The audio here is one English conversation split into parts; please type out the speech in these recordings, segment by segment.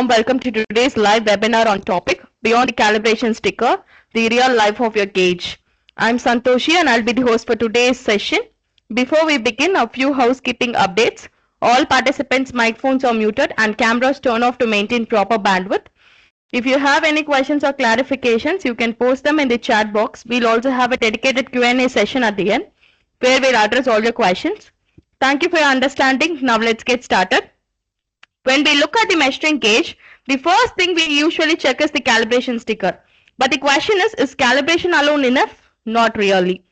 Welcome to today's live webinar on topic Beyond the Calibration Sticker, the real life of your gauge. I'm Santoshi and I'll be the host for today's session. Before we begin, a few housekeeping updates. All participants' microphones are muted and cameras turn off to maintain proper bandwidth. If you have any questions or clarifications, you can post them in the chat box. We'll also have a dedicated Q&A session at the end where we'll address all your questions. Thank you for your understanding. Now let's get started. When we look at the measuring gauge, the first thing we usually check is the calibration sticker. But the question is calibration alone enough? Not really.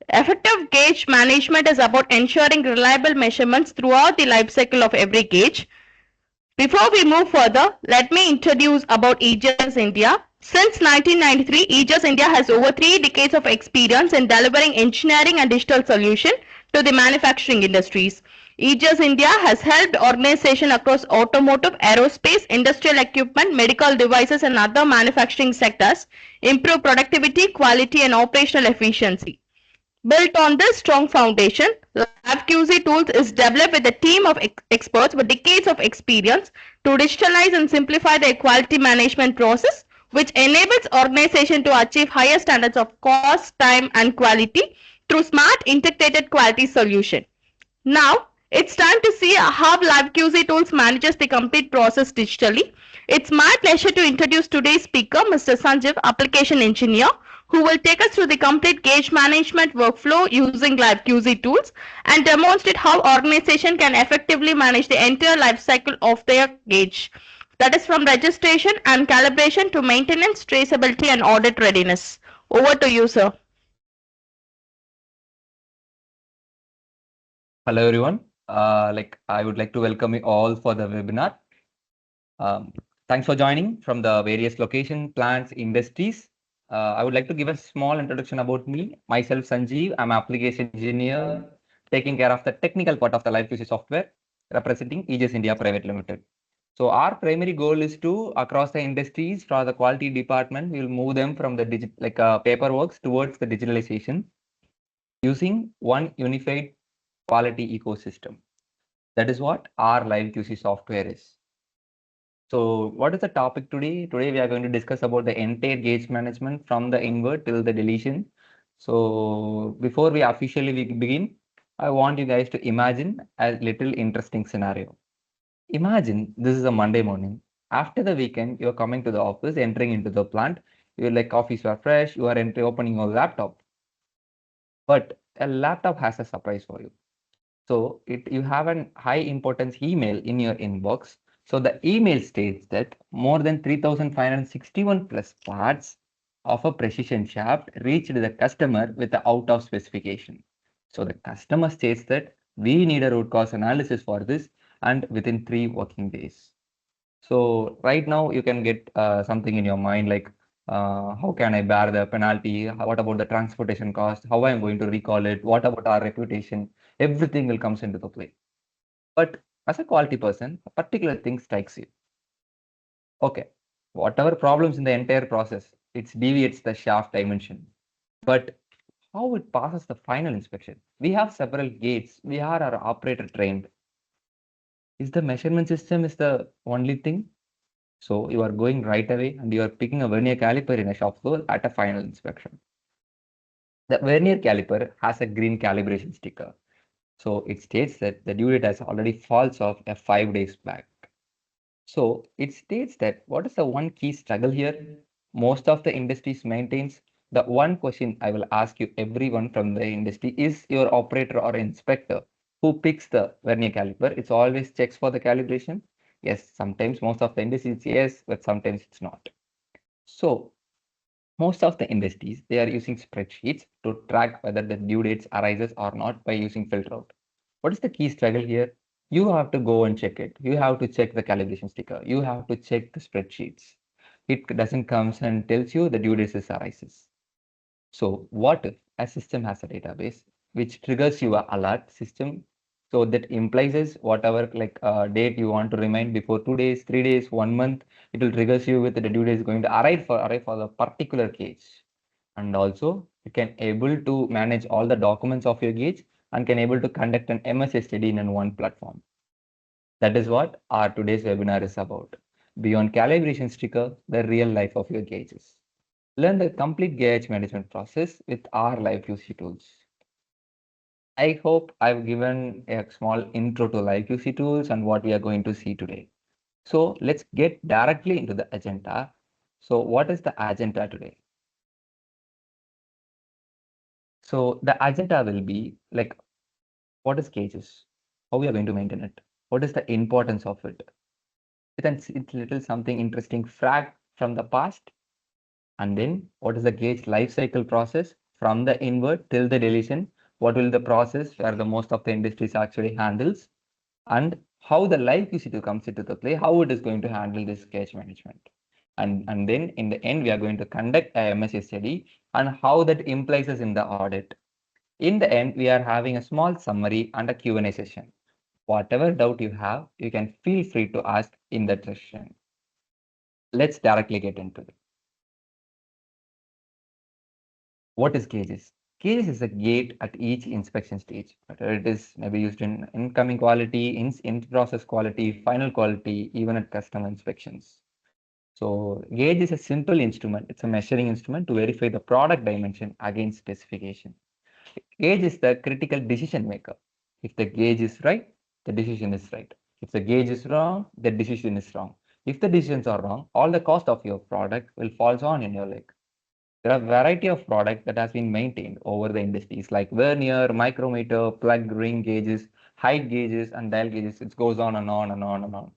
Effective gauge management is about ensuring reliable measurements throughout the life cycle of every gauge. Before we move further, let me introduce about Aegis India. Since 1993, Aegis India has over 3 decades of experience in delivering engineering and digital solutions to the manufacturing industries. Aegis India has helped organizations across automotive, aerospace, industrial equipment, medical devices and other manufacturing sectors improve productivity, quality and operational efficiency. Built on this strong foundation, LabQC Tools is developed with a team of experts with decades of experience to digitalize and simplify their quality management process, which enables organizations to achieve higher standards of cost, time, and quality through smart integrated quality solution. Now, it's time to see how LabQC Tools manages the complete process digitally. It's my pleasure to introduce today's speaker, Mr. Sanjeev, Application Engineer, who will take us through the complete gauge management workflow using LabQC Tools and demonstrate how organization can effectively manage the entire life cycle of their gauge. That is from registration and calibration to maintenance, traceability, and audit readiness. Over to you, sir. Hello everyone. I would like to welcome you all for the webinar. Thanks for joining from the various location, plants, industries. I would like to give a small introduction about me. Myself, Sanjeev. I'm an application engineer taking care of the technical part of the LiveQC software, representing Aegis India Private Limited. So our primary goal is to, across the industries, for the quality department, we will move them from the paperwork towards the digitalization using one unified quality ecosystem. That is what our LiveQC software is. So what is the topic today? Today we are going to discuss about the entire gauge management from the invert till the deletion. So before we officially begin, I want you guys to imagine a little interesting scenario. Imagine this is a Monday morning. After the weekend, you're coming to the office, entering into the plant. You're like coffees are fresh. You are opening your laptop. But a laptop has a surprise for you. So you have a high importance email in your inbox. So the email states that more than 3,561 plus parts of a precision shaft reached the customer with the out of specification. So the customer states that we need a root cause analysis for this and within 3 working days. So right now you can get something in your mind like how can I bear the penalty? What about the transportation cost? How am I going to recall it? What about our reputation? Everything will comes into the play. But as a quality person, a particular thing strikes you. Okay, whatever problems in the entire process, it deviates the shaft dimension. But how it passes the final inspection? We have several gates. We are our operator trained. Is the measurement system is the only thing? So you are going right away and you are picking a vernier caliper in a shop floor at a final inspection. The vernier caliper has a green calibration sticker. So it states that the due date has already falls off a 5 days back. So it states that what is the one key struggle here? Most of the industries maintains the one question I will ask you everyone from the industry is your operator or inspector who picks the vernier caliper. It's always checks for the calibration. Yes, sometimes most of the industries yes, but sometimes it's not. So most of the industries, they are using spreadsheets to track whether the due dates arises or not by using filter out. What is the key struggle here? You have to go and check it. You have to check the calibration sticker. You have to check the spreadsheets. It doesn't come and tells you the due dates arises. So what if a system has a database which triggers you a alert system? So that implies whatever date you want to remind before 2 days, 3 days, 1 month, it will triggers you with the due date is going to arrive for the particular gauge. And also you can able to manage all the documents of your gauge and can able to conduct an MS study in one platform. That is what our today's webinar is about. beyond calibration sticker, the real life of your gauges. Learn the complete gauge management process with our live QC tools. I hope I've given a small intro to live QC tools and what we are going to see today. So let's get directly into the agenda. So what is the agenda today? So the agenda will be like, what is gauges? How we are going to maintain it? What is the importance of it? It's little something interesting fact from the past. And then what is the gauge life cycle process from the invert till the deletion? What will the process where the most of the industries actually handles? And how the live QC2 comes into the play, how it is going to handle this gauge management. And then in the end, we are going to conduct a MSA study and how that implies us in the audit. In the end, we are having a small summary and a Q&A session. Whatever doubt you have, you can feel free to ask in that session. Let's directly get into it. What is gauges? Gauges is a gate at each inspection stage. Whether it is maybe used in incoming quality, in-process quality, final quality, even at customer inspections. So gauge is a simple instrument. It's a measuring instrument to verify the product dimension against specification. Gauge is the critical decision maker. If the gauge is right, the decision is right. If the gauge is wrong, the decision is wrong. If the decisions are wrong, all the cost of your product will fall on in your leg. There are a variety of products that has been maintained over the industries like vernier, micrometer, plug ring gauges, height gauges, and dial gauges. It goes on and on and on and on.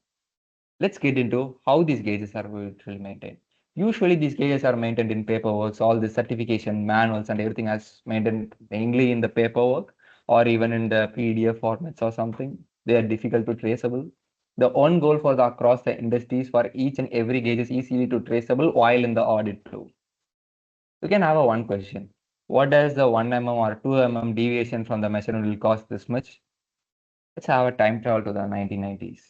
Let's get into how these gauges are usually maintained. Usually these gauges are maintained in paperwork. All the certification manuals and everything is maintained mainly in the paperwork or even in the PDF formats or something. They are difficult to traceable. The one goal for the across the industries for each and every gauge is easily to traceable while in the audit too. You can have a one question. What does the 1 mm or 2 mm deviation from the measurement will cost this much? Let's have a time travel to the 1990s.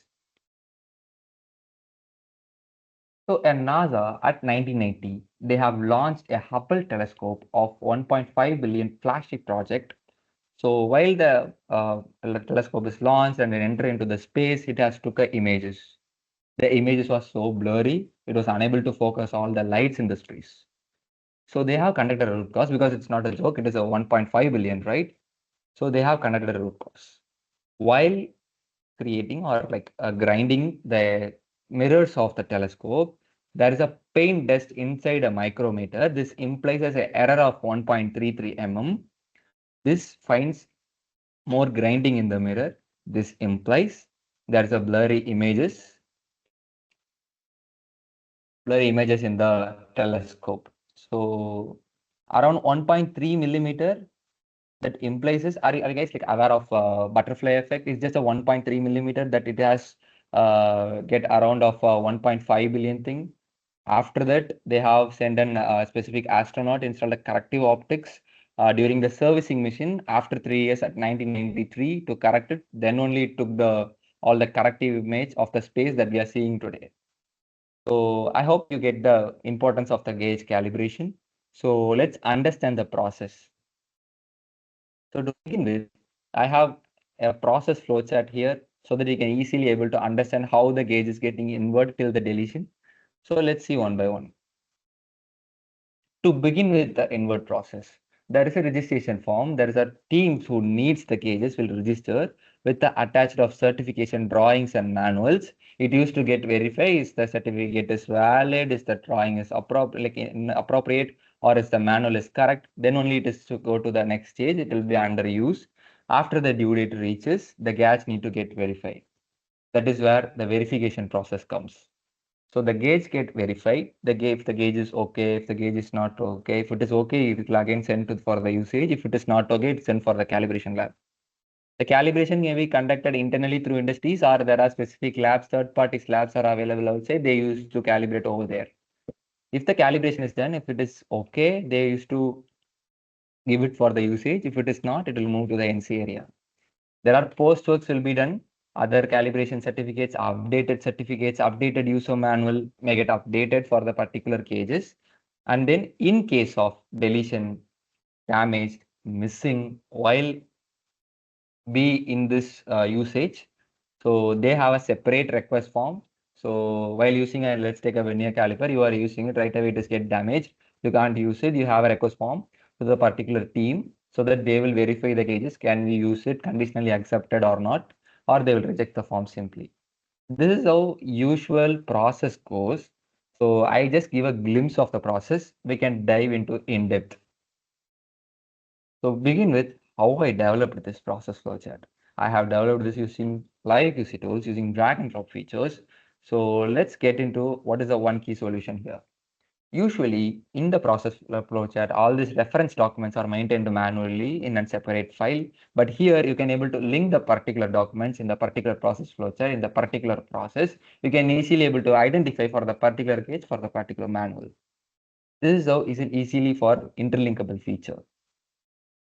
So at NASA at 1980, they have launched a Hubble telescope of 1.5 billion flagship project. So while the telescope is launched and it enter into the space, it has took images. The images was so blurry, it was unable to focus all the lights in the space. So they have conducted a root cause because it's not a joke, it is a 1.5 billion, right? So they have conducted a root cause. While creating or like grinding the mirrors of the telescope, there is a paint dust inside a micrometer. This implies as an error of 1.33 mm. This finds more grinding in the mirror. This implies there is a blurry images in the telescope. So around 1.3 millimeter, that implies is, are you guys like aware of butterfly effect? It's just a 1.3 millimeter that it has get around of 1.5 billion thing. After that, they have sent an specific astronaut installed a corrective optics during the servicing mission after 3 years at 1993 to correct it. Then only it took the all the corrective image of the space that we are seeing today. So I hope you get the importance of the gauge calibration. So let's understand the process. So to begin with, I have a process flowchart here so that you can easily able to understand how the gauge is getting inward till the deletion. So let's see one by one. To begin with the inward process, there is a registration form. There is a team who needs the gauges will register with the attached of certification drawings and manuals. It used to get verified is the certificate is valid, is the drawing is appropriate, or is the manual is correct. Then only it is to go to the next stage. It will be under use. After the due date reaches, the gauge need to get verified. That is where the verification process comes. So the gauge get verified. If the gauge is okay, if the gauge is not okay, if it is okay, it will again send to for the usage. If it is not okay, it's sent for the calibration lab. The calibration may be conducted internally through industries, or there are specific labs, third-party labs are available outside. They used to calibrate over there. If the calibration is done, if it is okay, they used to give it for the usage. If it is not, it will move to the NC area. There are post works will be done. Other calibration certificates, updated user manual may get updated for the particular cages. And then in case of deletion, damaged, missing, while be in this usage, so they have a separate request form. So while using a, let's take a vernier caliper, you are using it right away, it is get damaged. You can't use it. You have a request form to the particular team so that they will verify the gauges. Can we use it, conditionally accepted or not, or they will reject the form simply. This is how usual process goes. So I just give a glimpse of the process. We can dive into in depth. So begin with how I developed this process flowchart. I have developed this using live QC tools, using drag and drop features. So let's get into what is the one key solution here. Usually in the process flowchart, all these reference documents are maintained manually in a separate file. But here you can able to link the particular documents in the particular process flowchart in the particular process. You can easily able to identify for the particular case for the particular manual. This is how is it easily for interlinkable feature.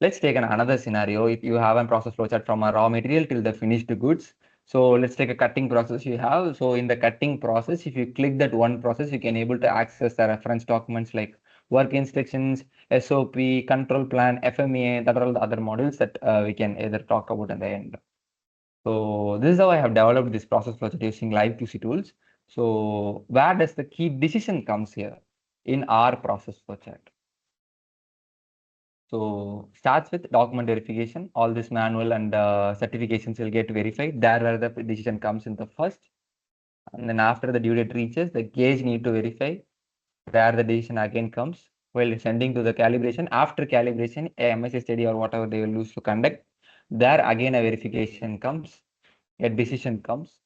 Let's take another scenario. If you have a process flowchart from a raw material till the finished goods. So let's take a cutting process you have. So in the cutting process, if you click that one process, you can able to access the reference documents like work instructions, SOP, control plan, FMEA, that are all the other modules that we can either talk about in the end. So this is how I have developed this process flowchart using live QC tools. So where does the key decision comes here in our process flowchart? So starts with document verification. All this manual and certifications will get verified. There where the decision comes in the first. And then after the due date reaches, the gauge need to verify. There the decision again comes. While sending to the calibration. After calibration, a MSA study or whatever they will use to conduct. There again a verification comes. A decision comes.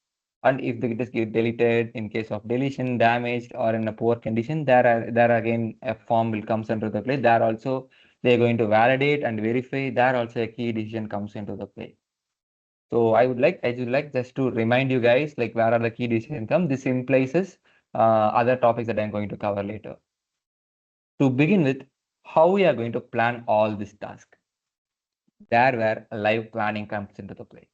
And if it is get deleted in case of deletion, damaged or in a poor condition, there again a form will comes into the play. There also they're going to validate and verify. There also a key decision comes into the play. So I would like just to remind you guys like where are the key decision come. This implies other topics that I'm going to cover later. To begin with, how we are going to plan all this task. There where live planning comes into the play.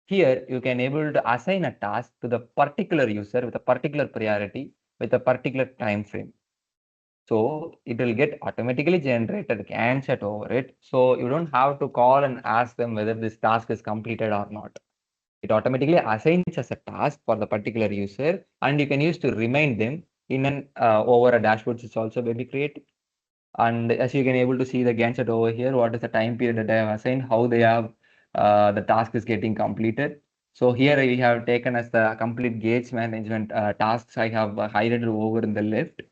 Here, you can able to assign a task to the particular user with a particular priority with a particular time frame. So it will get automatically generated Gantt chart over it. So you don't have to call and ask them whether this task is completed or not. It automatically assigns as a task for the particular user, and you can use to remind them in an over a dashboard. It's also very creative. And as you can able to see the Gantt chart over here, what is the time period that I have assigned, how they have the task is getting completed. So here we have taken as the complete gauge management tasks I have highlighted over in the left.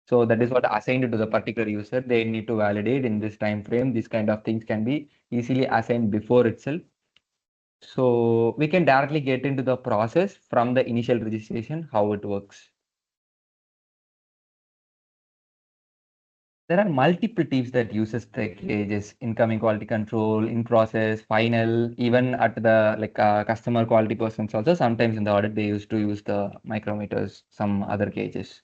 So that is what assigned to the particular user. They need to validate in this time frame. These kind of things can be easily assigned before itself. So we can directly get into the process from the initial registration, how it works. There are multiple teams that uses the gauges, incoming quality control, in process, final, even at the like customer quality persons also. Sometimes in the audit, they used to use the micrometers, some other gauges.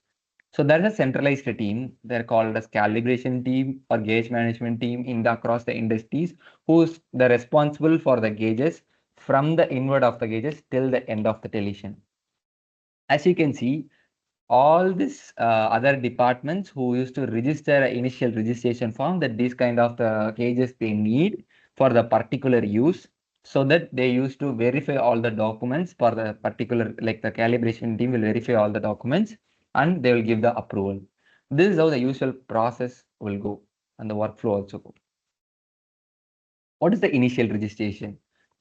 So there is a centralized team. They're called as calibration team or gauge management team in the across the industries, who's the responsible for the gauges from the inward of the gauges till the end of the deletion. As you can see, all these other departments who used to register an initial registration form that these kind of the cages they need for the particular use, so that they used to verify all the documents for the particular, like the calibration team will verify all the documents and they will give the approval. This is how the usual process will go and the workflow also go. What is the initial registration?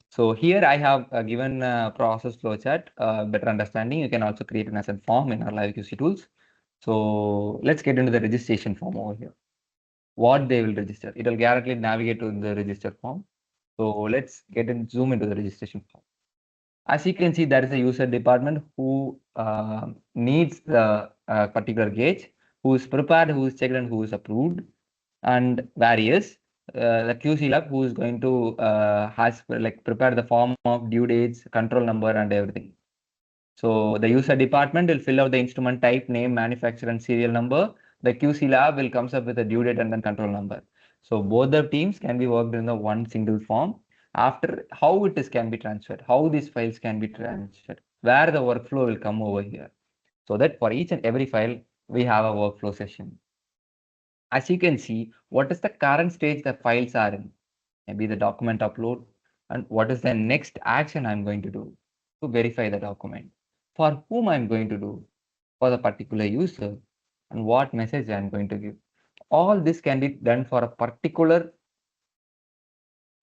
So here I have given a process flowchart, better understanding. You can also create an asset form in our live QC tools. So let's get into the registration form over here. What they will register. It will directly navigate to the register form. So let's get and zoom into the registration form. As you can see, there is a user department who needs the particular gauge, who is prepared, who is checked, and who is approved, and various. The QC lab who is going to has like prepare the form of due dates, control number, and everything. So the user department will fill out the instrument type, name, manufacturer, and serial number. The QC lab will comes up with a due date and then control number. So both the teams can be worked in the one single form. After how it is can be transferred, how these files can be transferred, where the workflow will come over here. So that for each and every file, we have a workflow session. As you can see, what is the current stage the files are in? Maybe the document upload, and what is the next action I'm going to do to verify the document. for whom I'm going to do, for the particular user, and what message I'm going to give. All this can be done for a particular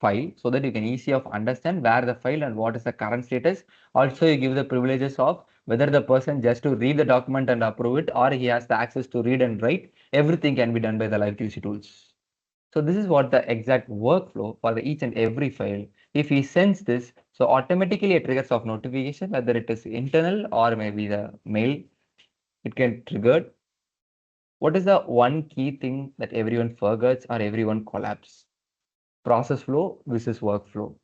file so that you can easily of understand where the file and what is the current status. Also, you give the privileges of whether the person just to read the document and approve it, or he has the access to read and write. Everything can be done by the live QC tools. So this is what the exact workflow for the each and every file. If he sends this, so automatically a triggers of notification, whether it is internal or maybe the mail, it can trigger. What is the one key thing that everyone forgets or everyone collapse? Process flow versus workflow.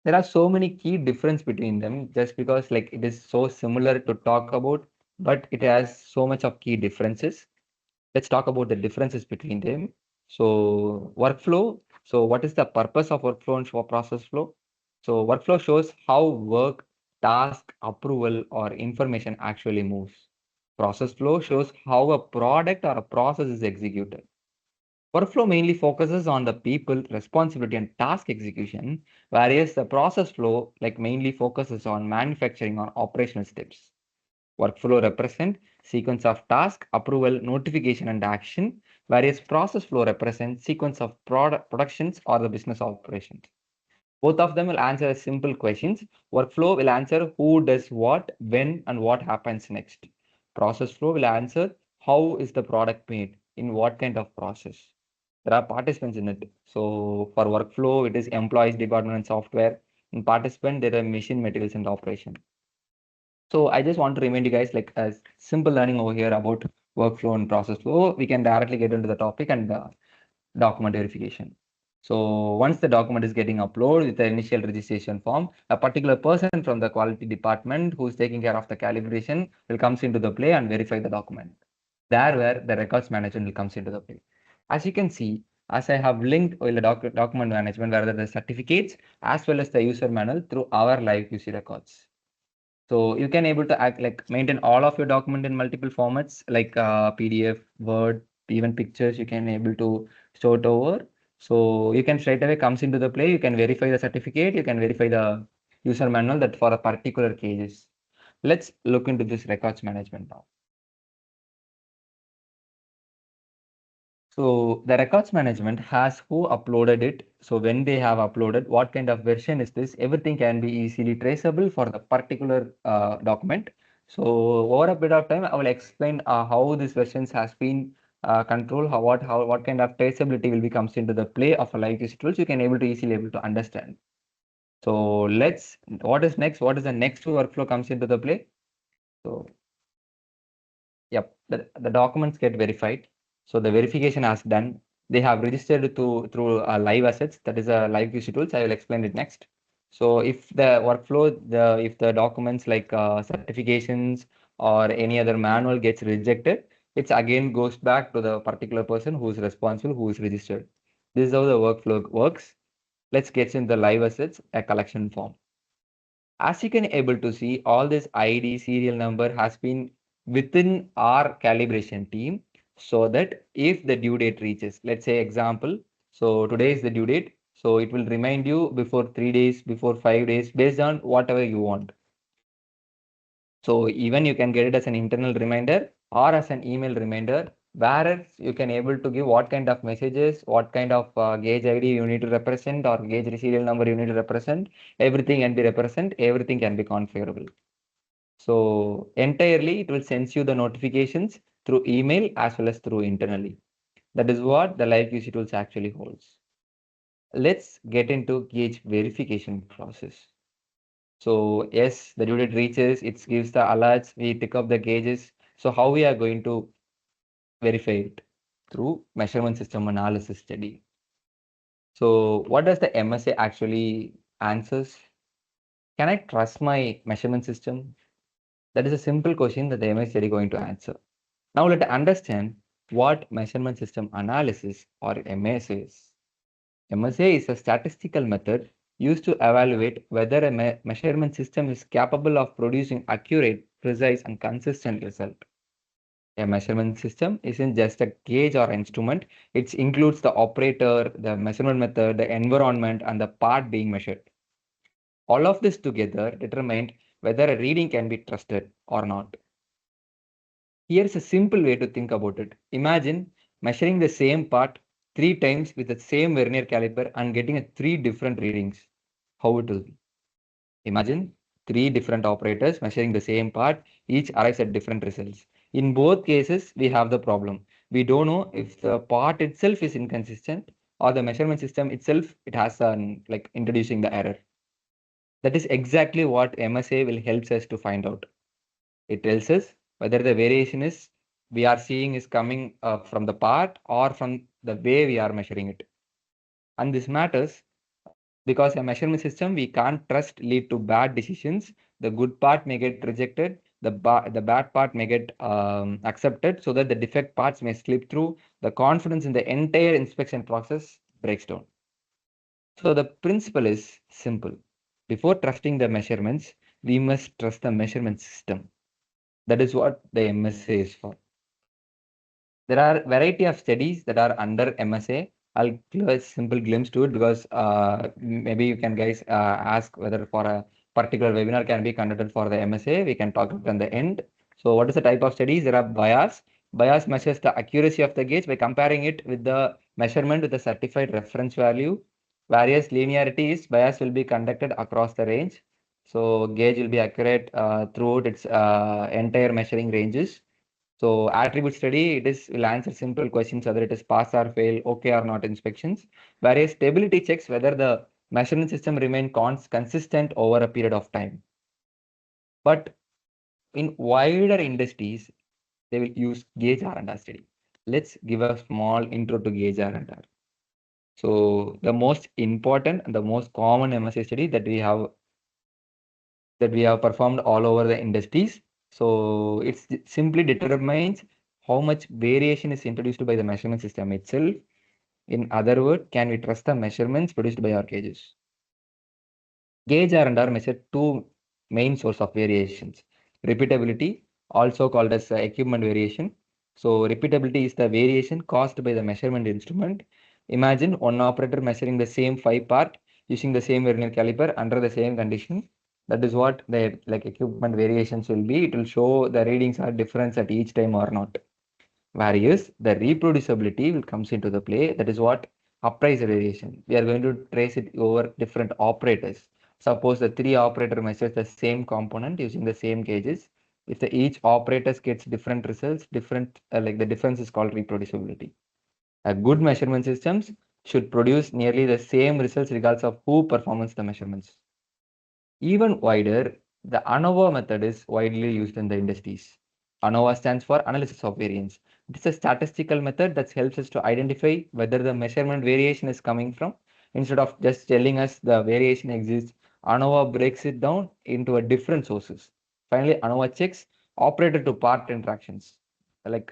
There are so many key difference between them just because like it is so similar to talk about, but it has so much of key differences. Let's talk about the differences between them. So workflow. So what is the purpose of workflow and for process flow? So workflow shows how work, task, approval, or information actually moves. Process flow shows how a product or a process is executed. Workflow mainly focuses on the people, responsibility, and task execution, whereas the process flow like mainly focuses on manufacturing or operational steps. Workflow represent sequence of task, approval, notification, and action, whereas process flow represents sequence of productions or the business operations. Both of them will answer simple questions. Workflow will answer who does what, when, and what happens next. Process flow will answer how is the product made, in what kind of process. There are participants in it. So for workflow, it is employees, department, and software. In participant, there are machine materials and operation. So I just want to remind you guys like a simple learning over here about workflow and process flow. We can directly get into the topic and document verification. So once the document is getting uploaded with the initial registration form, a particular person from the quality department who is taking care of the calibration will comes into the play and verify the document. There where the records management will comes into the play. As you can see, as I have linked with the document management, where the certificates as well as the user manual through our live QC records. So you can able to act like maintain all of your document in multiple formats like PDF, Word, even pictures you can able to store it over. So you can straight away comes into the play. You can verify the certificate. You can verify the user manual that for a particular cases. Let's look into this records management now. So the records management has who uploaded it. So when they have uploaded, what kind of version is this? Everything can be easily traceable for the particular document. So over a bit of time, I will explain how these versions has been controlled, what kind of traceability will be comes into the play of a live QC tools. You can able to easily able to understand. So what is next? What is the next workflow comes into the play? So yep, the documents get verified. So the verification has done. They have registered through live assets. That is a live QC tools. I will explain it next. So if the workflow, if the documents like certifications or any other manual gets rejected, it again goes back to the particular person who is responsible, who is registered. This is how the workflow works. Let's get in the live assets, a collection form. As you can able to see, all this ID serial number has been within our calibration team so that if the due date reaches, let's say example, so today is the due date, so it will remind you before 3 days, before 5 days, based on whatever you want. So even you can get it as an internal reminder or as an email reminder, whereas you can able to give what kind of messages, what kind of gauge ID you need to represent or gauge serial number you need to represent. Everything can be represent, everything can be configurable. So entirely it will send you the notifications through email as well as through internally. That is what the live QC tools actually holds. Let's get into gauge verification process. So yes, the due date reaches, it gives the alerts, we pick up the gauges. So how we are going to verify it? Through measurement system analysis study. So what does the MSA actually answers? Can I trust my measurement system? That is a simple question that the MSA study going to answer. Now let's understand what measurement system analysis or MSA is. MSA is a statistical method used to evaluate whether a measurement system is capable of producing accurate, precise, and consistent result. A measurement system isn't just a gauge or instrument, it includes the operator, the measurement method, the environment, and the part being measured. All of this together determined whether a reading can be trusted or not. Here's a simple way to think about it. Imagine measuring the same part 3 times with the same vernier caliper and getting three different readings. How it will be? Imagine three different operators measuring the same part, each arrives at different results. In both cases, we have the problem. We don't know if the part itself is inconsistent or the measurement system itself, it has like introducing the error. That is exactly what MSA will help us to find out. It tells us whether the variation is we are seeing is coming from the part or from the way we are measuring it. And this matters because a measurement system we can't trust lead to bad decisions. The good part may get rejected, the bad part may get accepted, so that the defect parts may slip through. The confidence in the entire inspection process breaks down. So the principle is simple. Before trusting the measurements, we must trust the measurement system. That is what the MSA is for. There are variety of studies that are under MSA. I'll give a simple glimpse to it because maybe you can guys ask whether for a particular webinar can be conducted for the MSA. We can talk about in the end. So what is the type of studies? There are bias. Bias measures the accuracy of the gauge by comparing it with the measurement with the certified reference value. Various linearity is bias will be conducted across the range. So gauge will be accurate throughout its entire measuring ranges. So attribute study, will answer simple questions whether it is pass or fail, okay or not inspections. Whereas stability checks whether the measurement system remain consistent over a period of time. But in wider industries, they will use gauge R&R study. Let's give a small intro to gauge R&R. So the most important and the most common MSA study that we have performed all over the industries. So it simply determines how much variation is introduced by the measurement system itself. In other words, can we trust the measurements produced by our gauges? Gauge R&R measure two main source of variations. Repeatability, also called as equipment variation. So repeatability is the variation caused by the measurement instrument. Imagine one operator measuring the same 5 part using the same vernier caliper under the same condition. That is what the like equipment variations will be. It will show the readings are different at each time or not. Whereas the reproducibility will comes into the play. That is what appraisal variation. We are going to trace it over different operators. Suppose the three operator measures the same component using the same gauges. If each operator gets different results, like the difference is called reproducibility. A good measurement systems should produce nearly the same results regardless of who performs the measurements. Even wider, the ANOVA method is widely used in the industries. ANOVA stands for analysis of variance. It is a statistical method that helps us to identify whether the measurement variation is coming from. Instead of just telling us the variation exists, ANOVA breaks it down into a different sources. Finally, ANOVA checks operator to part interactions, like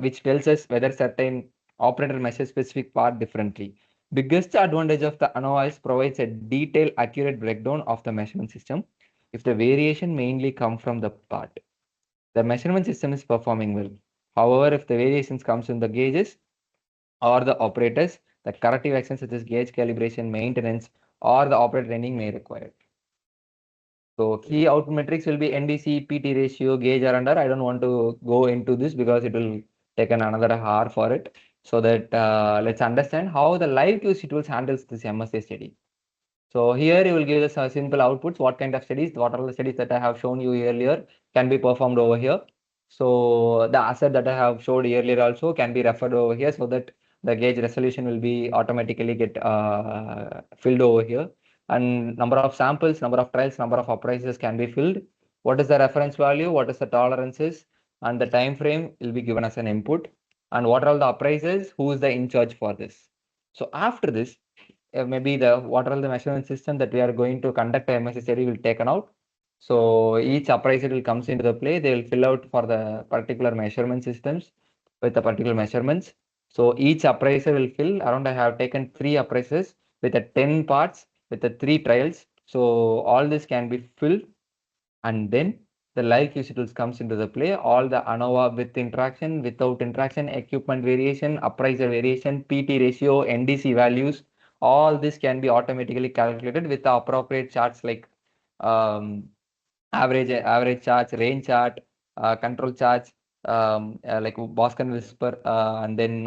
which tells us whether certain operator measures specific part differently. Biggest advantage of the ANOVA is provides a detailed, accurate breakdown of the measurement system. If the variation mainly come from the part, the measurement system is performing well. However, if the variations comes in the gauges or the operators, the corrective actions such as gauge calibration, maintenance, or the operator training may require. So key output metrics will be NDC, PT ratio, gauge R&R. I don't want to go into this because it will take another hour for it. So that let's understand how the live QC tools handles this MSA study. So here you will give us simple outputs. What kind of studies? What are the studies that I have shown you earlier can be performed over here. So the asset that I have showed earlier also can be referred over here so that the gauge resolution will be automatically get filled over here. And number of samples, number of trials, number of appraisals can be filled. What is the reference value? What is the tolerances? And the time frame will be given as an input. And what are all the appraisals? Who is the in charge for this? So after this, maybe what are the measurement system that we are going to conduct a MSc study will taken out. So each appraiser will comes into the play. They will fill out for the particular measurement systems with the particular measurements. So each appraiser will fill around. I have taken 3 appraisers with the 10 parts with the 3 trials. So all this can be filled, and then the live QC tools comes into the play. All the ANOVA with interaction, without interaction, equipment variation, appraiser variation, PT ratio, NDC values, all this can be automatically calculated with the appropriate charts like average charge, range chart, control charge, like Boscan whisper, and then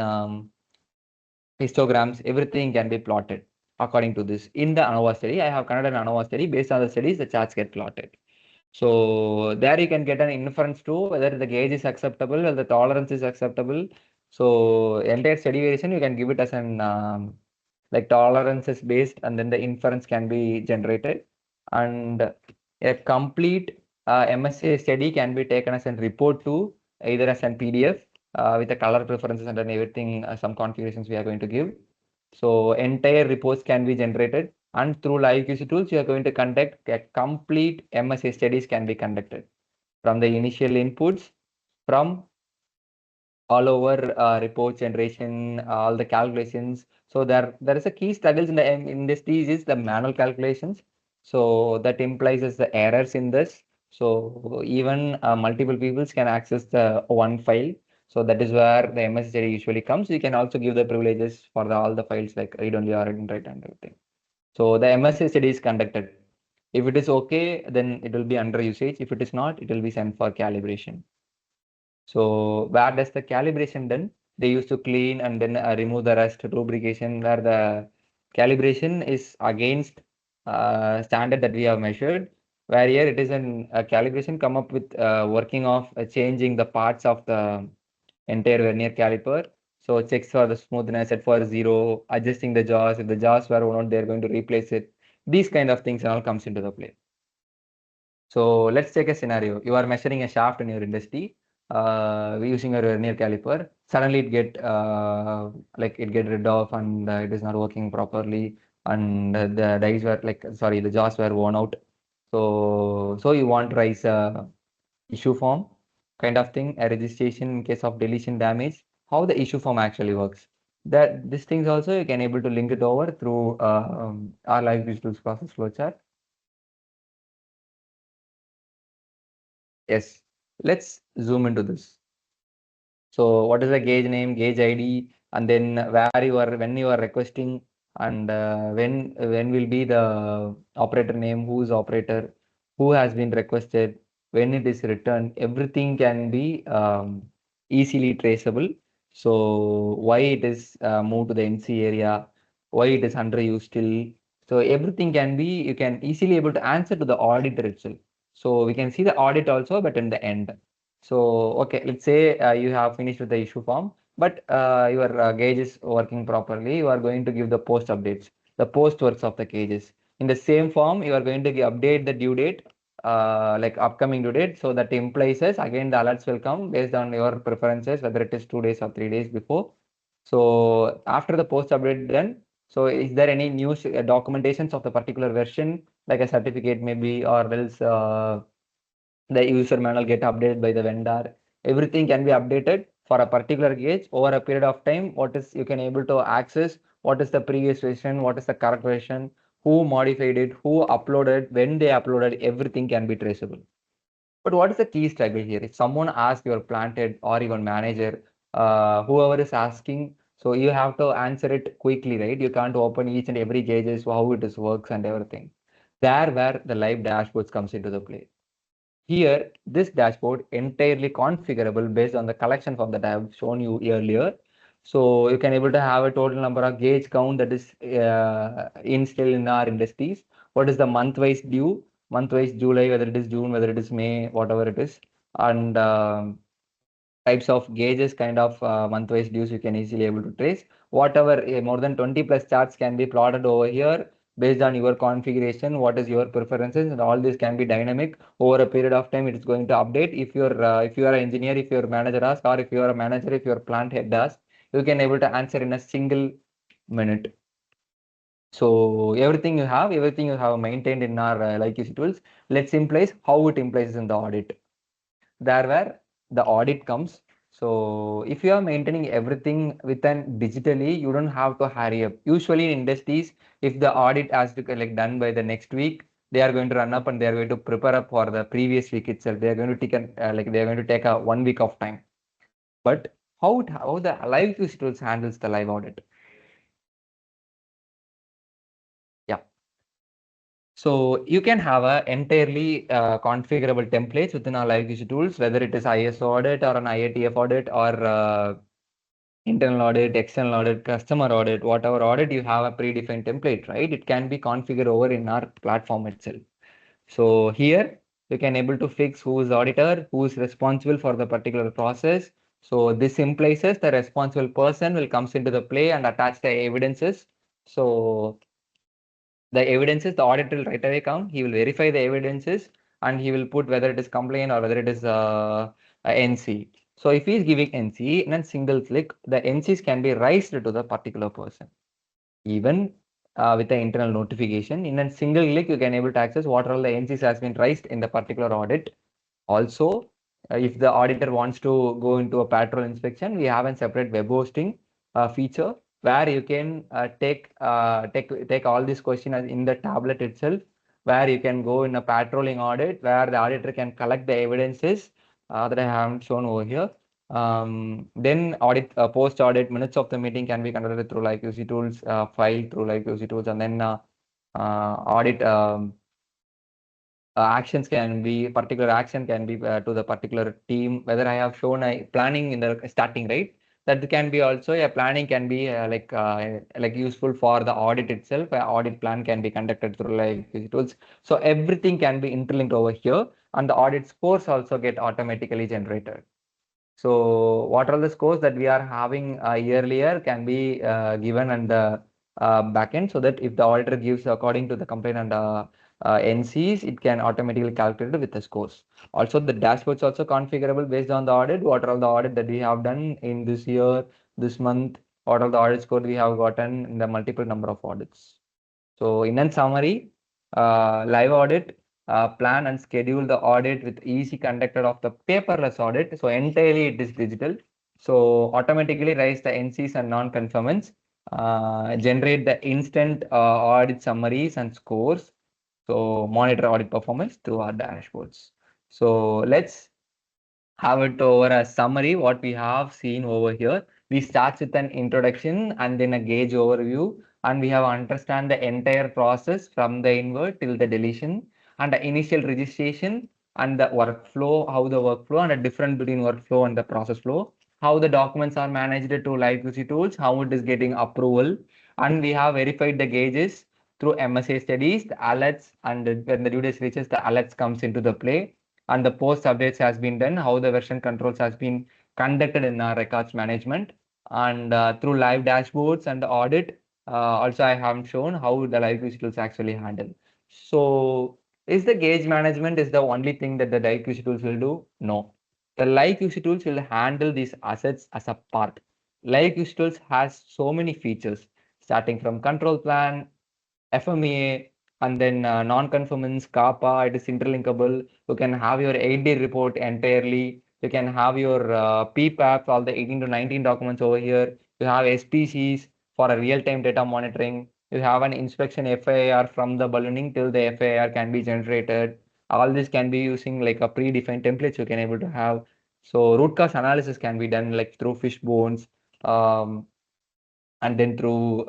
histograms, everything can be plotted according to this. In the ANOVA study, I have conducted an ANOVA study. Based on the studies, the charts get plotted. So there you can get an inference to whether the gauge is acceptable or the tolerance is acceptable. So entire study variation, you can give it as an like tolerance is based, and then the inference can be generated. And a complete MSA study can be taken as a report to either as an PDF with the color preferences and then everything, some configurations we are going to give. So entire reports can be generated, and through live QC tools, you are going to conduct a complete MSA studies can be conducted from the initial inputs, from all over report generation, all the calculations. So there is a key struggles in the industries is the manual calculations. So that implies is the errors in this. So even multiple peoples can access the one file. So that is where the MS study usually comes. You can also give the privileges for all the files like read only or read and write and everything. So the MSA study is conducted. If it is okay, then it will be under usage. If it is not, it will be sent for calibration. So where does the calibration done? They used to clean and then remove the rust, lubrication, where the calibration is against standard that we have measured. Where here it is an calibration come up with working of changing the parts of the entire vernier caliper. So checks for the smoothness, set for zero, adjusting the jaws. If the jaws were not, they're going to replace it. These kind of things all comes into the play. So let's take a scenario. You are measuring a shaft in your industry using your vernier caliper. Suddenly it get like it get rid of and it is not working properly, and the dies were like sorry the jaws were worn out. So you want to raise a issue form kind of thing, a registration in case of deletion damage. How the issue form actually works. That these things also you can able to link it over through our live visuals process flowchart. Yes, let's zoom into this. So what is the gauge name, gauge ID, and then where you are when you are requesting, and when will be the operator name, who is operator, who has been requested, when it is returned. Everything can be easily traceable. So why it is moved to the NC area, why it is under use still. So everything can be you can easily able to answer to the auditor itself. So we can see the audit also, but in the end. So, okay, let's say you have finished with the issue form, but your gauge is working properly. You are going to give the post updates, the post works of the gauges. In the same form, you are going to update the due date, like upcoming due date. So that implies us, again, the alerts will come based on your preferences, whether it is 2 days or 3 days before. So after the post update done, so is there any news documentations of the particular version, like a certificate maybe, or else the user manual get updated by the vendor. Everything can be updated for a particular gauge over a period of time. What is you can able to access, what is the previous version, what is the correct version, who modified it, who uploaded, when they uploaded, everything can be traceable. But what is the key struggle here? If someone asks your plant head or even manager, whoever is asking, so you have to answer it quickly, right? You can't open each and every gauges, how it is works and everything. There where the live dashboards comes into the play. Here, this dashboard entirely configurable based on the collections of that I have shown you earlier. So you can able to have a total number of gauge count that is in still in our industries. What is the month-wise due? Month-wise July, whether it is June, whether it is May, whatever it is, and types of gauges kind of month-wise dues you can easily able to trace. Whatever more than 20 plus charts can be plotted over here based on your configuration, what is your preferences, and all this can be dynamic over a period of time. It is going to update if you are an engineer, if your manager asks, or if you are a manager, if your plant head does, you can able to answer in a single minute. So everything you have maintained in our like tools. Let's implies how it implies in the audit. There where the audit comes. So if you are maintaining everything within digitally, you don't have to hurry up. Usually in industries, if the audit has to like done by the next week, they are going to run up and they are going to prepare up for the previous week itself. They are going to take like they are going to take a 1 week of time. But how the live QC tools handles the live audit? Yeah. So you can have a entirely configurable templates within our live user tools, whether it is ISO audit or an IATF audit or internal audit, external audit, customer audit, whatever audit you have a predefined template, right? It can be configured over in our platform itself. So here you can able to fix who is auditor, who is responsible for the particular process. So this implies the responsible person will comes into the play and attach the evidences. So the evidences, the auditor will right away come, he will verify the evidences and he will put whether it is complaint or whether it is a NC. So if he is giving NC in a single click, the NCs can be raised to the particular person. Even with the internal notification, in a single click, you can able to access what all the NCs has been raised in the particular audit. Also, if the auditor wants to go into a patrol inspection, we have a separate web hosting feature where you can take all these questions in the tablet itself, where you can go in a patrolling audit, where the auditor can collect the evidences that I haven't shown over here. Then audit post audit minutes of the meeting can be conducted through like UC tools, file through like UC tools, and then audit. Actions can be particular action can be to the particular team, whether I have shown a planning in the starting, right? That can be also a planning can be like useful for the audit itself. Audit plan can be conducted through like these tools, so everything can be interlinked over here, and the audit scores also get automatically generated. So what are the scores that we are having earlier can be given on the backend, so that if the auditor gives according to the complaint and NCs, it can automatically calculate with the scores. Also, the dashboards also configurable based on the audit. What are all the audit that we have done in this year, this month? What are the audit score we have gotten in the multiple number of audits? So in a summary, live audit, plan and schedule the audit with easy conductor of the paperless audit. So entirely it is digital. So automatically raise the NCs and non-conformance, generate the instant audit summaries and scores. So monitor audit performance through our dashboards. So let's have it over a summary what we have seen over here. We start with an introduction and then a gauge overview, and we have understand the entire process from the invert till the deletion and the initial registration and the workflow, how the workflow and the difference between workflow and the process flow, how the documents are managed to live QC tools, how it is getting approval, and we have verified the gauges through MSA studies, the alerts, and when the due date reaches, the alerts comes into the play, and the post updates has been done, how the version controls has been conducted in our records management, and through live dashboards and the audit. Also, I have shown how the live QC tools actually handle. So, is the gauge management is the only thing that the live QC tools will do? No. The live QC tools will handle these assets as a part. Live QC tools has so many features, starting from control plan, FMEA, and then non-conformance, CAPA, it is interlinkable. You can have your 8D report entirely. You can have your PPAP, all the 18 to 19 documents over here. You have SPCs for a real-time data monitoring. You have an inspection FAIR from the ballooning till the FAIR can be generated. All this can be using like a predefined templates you can able to have. So root cause analysis can be done like through fishbones. And then through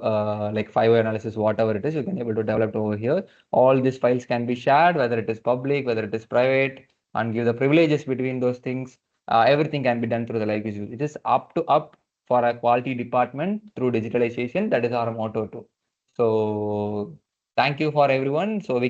like fiber analysis, whatever it is, you can able to develop over here. All these files can be shared, whether it is public, whether it is private, and give the privileges between those things. Everything can be done through the live visual. It is up for a quality department through digitalization. That is our motto too. So thank you for everyone. So we